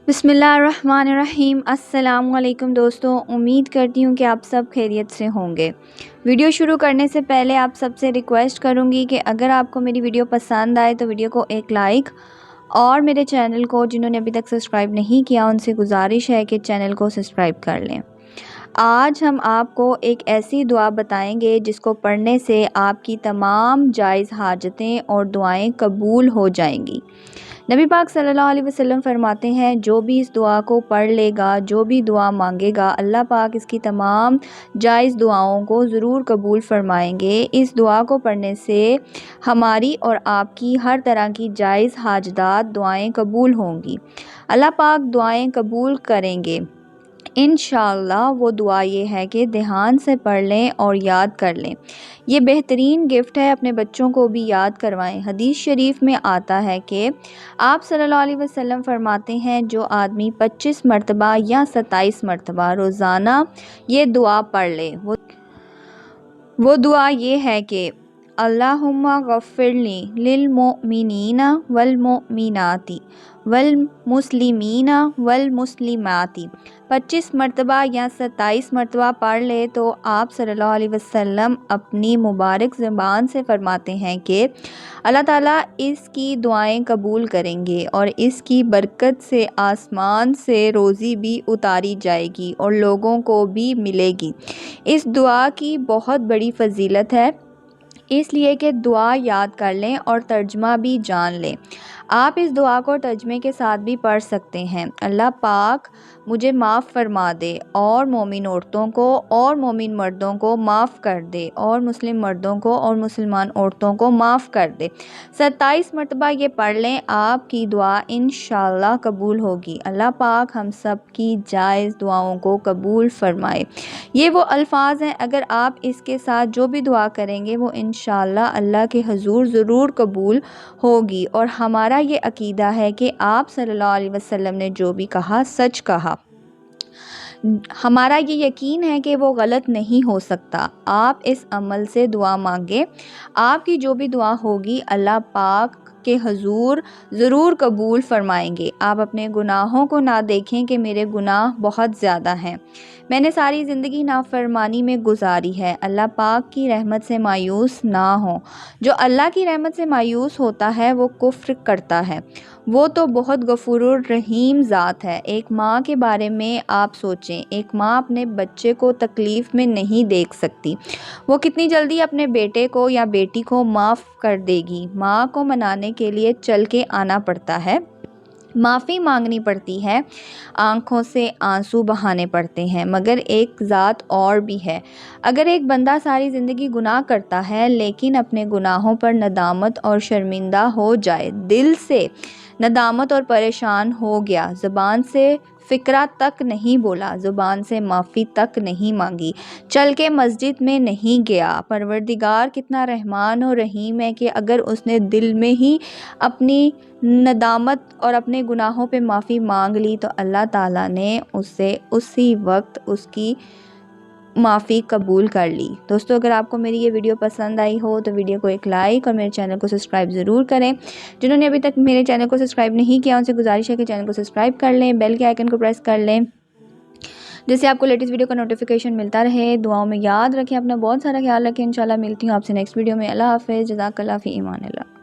बिस्मिल्लाहिर्रहमानिर्रहीम। अस्सलाम वालेकुम दोस्तों, उम्मीद करती हूँ कि आप सब खैरियत से होंगे। वीडियो शुरू करने से पहले आप सबसे रिक्वेस्ट करूँगी कि अगर आपको मेरी वीडियो पसंद आए तो वीडियो को एक लाइक, और मेरे चैनल को जिन्होंने अभी तक सब्सक्राइब नहीं किया उनसे गुजारिश है कि चैनल को सब्सक्राइब कर लें। आज हम आपको एक ऐसी दुआ बताएंगे जिसको पढ़ने से आपकी तमाम जायज़ हाजतें और दुआएं कबूल हो जाएंगी। नबी पाक सल्लल्लाहु अलैहि वसल्लम फरमाते हैं, जो भी इस दुआ को पढ़ लेगा, जो भी दुआ मांगेगा, अल्लाह पाक इसकी तमाम जायज़ दुआओं को ज़रूर कबूल फरमाएंगे। इस दुआ को पढ़ने से हमारी और आपकी हर तरह की जायज़ हाजदात दुआएं कबूल होंगी। अल्लाह पाक दुआएं कबूल करेंगे इंशाअल्लाह। वो दुआ ये है कि ध्यान से पढ़ लें और याद कर लें। ये बेहतरीन गिफ्ट है, अपने बच्चों को भी याद करवाएं। हदीस शरीफ में आता है कि आप सल्लल्लाहु अलैहि वसल्लम फरमाते हैं, जो आदमी 25 मरतबा या 27 मरतबा रोज़ाना ये दुआ पढ़ ले, वो दुआ ये है कि अल्लाहुम्मा गफ़िरली लिल मोमिनीना वल मोमिनाती वल मुस्लिमीना वल मुस्लिमाती 25 मरतबा या 27 मरतबा पढ़ ले तो आप सल्लल्लाहु अलैहि वसल्लम अपनी मुबारक ज़बान से फरमाते हैं कि अल्लाह ताला इसकी दुआएं कबूल करेंगे और इसकी बरकत से आसमान से रोज़ी भी उतारी जाएगी और लोगों को भी मिलेगी। इस दुआ की बहुत बड़ी फ़जीलत है, इसलिए कि दुआ याद कर लें और तर्जमा भी जान लें। आप इस दुआ को तर्जमे के साथ भी पढ़ सकते हैं। अल्लाह पाक मुझे माफ़ फरमा दे और मोमिन औरतों को और मोमिन मर्दों को माफ़ कर दे और मुस्लिम मर्दों को और मुसलमान औरतों को माफ़ कर दे। 27 मरतबा ये पढ़ लें, आपकी दुआ इंशाअल्लाह कबूल होगी। अल्लाह पाक हम सब की जायज़ दुआओं को कबूल फरमाए। ये वो अल्फाज हैं, अगर आप इसके साथ जो भी दुआ करेंगे वो इंशाअल्लाह अल्लाह के हुज़ूर ज़रूर कबूल होगी। और हमारा ये अकीदा है कि आप सल्लल्लाहु अलैहि वसल्लम ने जो भी कहा सच कहा। हमारा ये यकीन है कि वो गलत नहीं हो सकता। आप इस अमल से दुआ मांगे, आपकी जो भी दुआ होगी अल्लाह पाक के हुज़ूर ज़रूर कबूल फरमाएंगे। आप अपने गुनाहों को ना देखें कि मेरे गुनाह बहुत ज़्यादा हैं, मैंने सारी ज़िंदगी नाफरमानी में गुजारी है। अल्लाह पाक की रहमत से मायूस ना हो। जो अल्लाह की रहमत से मायूस होता है वो कुफ्र करता है। वो तो बहुत गफूरुर रहीम ज़ात है। एक माँ के बारे में आप सोचें, एक माँ अपने बच्चे को तकलीफ़ में नहीं देख सकती, वो कितनी जल्दी अपने बेटे को या बेटी को माफ़ कर देगी। माँ को मनाने के लिए चल के आना पड़ता है, माफ़ी मांगनी पड़ती है, आँखों से आंसू बहाने पड़ते हैं। मगर एक ज़ात और भी है, अगर एक बंदा सारी ज़िंदगी गुनाह करता है लेकिन अपने गुनाहों पर नदामत और शर्मिंदा हो जाए, दिल से नदामत और परेशान हो गया, ज़ुबान से फ़िक्रा तक नहीं बोला, ज़ुबान से माफ़ी तक नहीं मांगी, चल के मस्जिद में नहीं गया, परवरदिगार कितना रहमान और रहीम है कि अगर उसने दिल में ही अपनी नदामत और अपने गुनाहों पे माफ़ी मांग ली तो अल्लाह ताला ने उससे उसी वक्त उसकी माफ़ी कबूल कर ली। दोस्तों, अगर आपको मेरी ये वीडियो पसंद आई हो तो वीडियो को एक लाइक और मेरे चैनल को सब्सक्राइब ज़रूर करें। जिन्होंने अभी तक मेरे चैनल को सब्सक्राइब नहीं किया उनसे गुजारिश है कि चैनल को सब्सक्राइब कर लें, बेल के आइकन को प्रेस कर लें, जिससे आपको लेटेस्ट वीडियो का नोटिफिकेशन मिलता रहे। दुआओं में याद रखें, अपना बहुत सारा ख्याल रखें। इंशाल्लाह मिलती हूँ आपसे नेक्स्ट वीडियो में। अल्लाह हाफ़िज़, जज़ाकल्लाह फ़ी ईमानिल्लाह।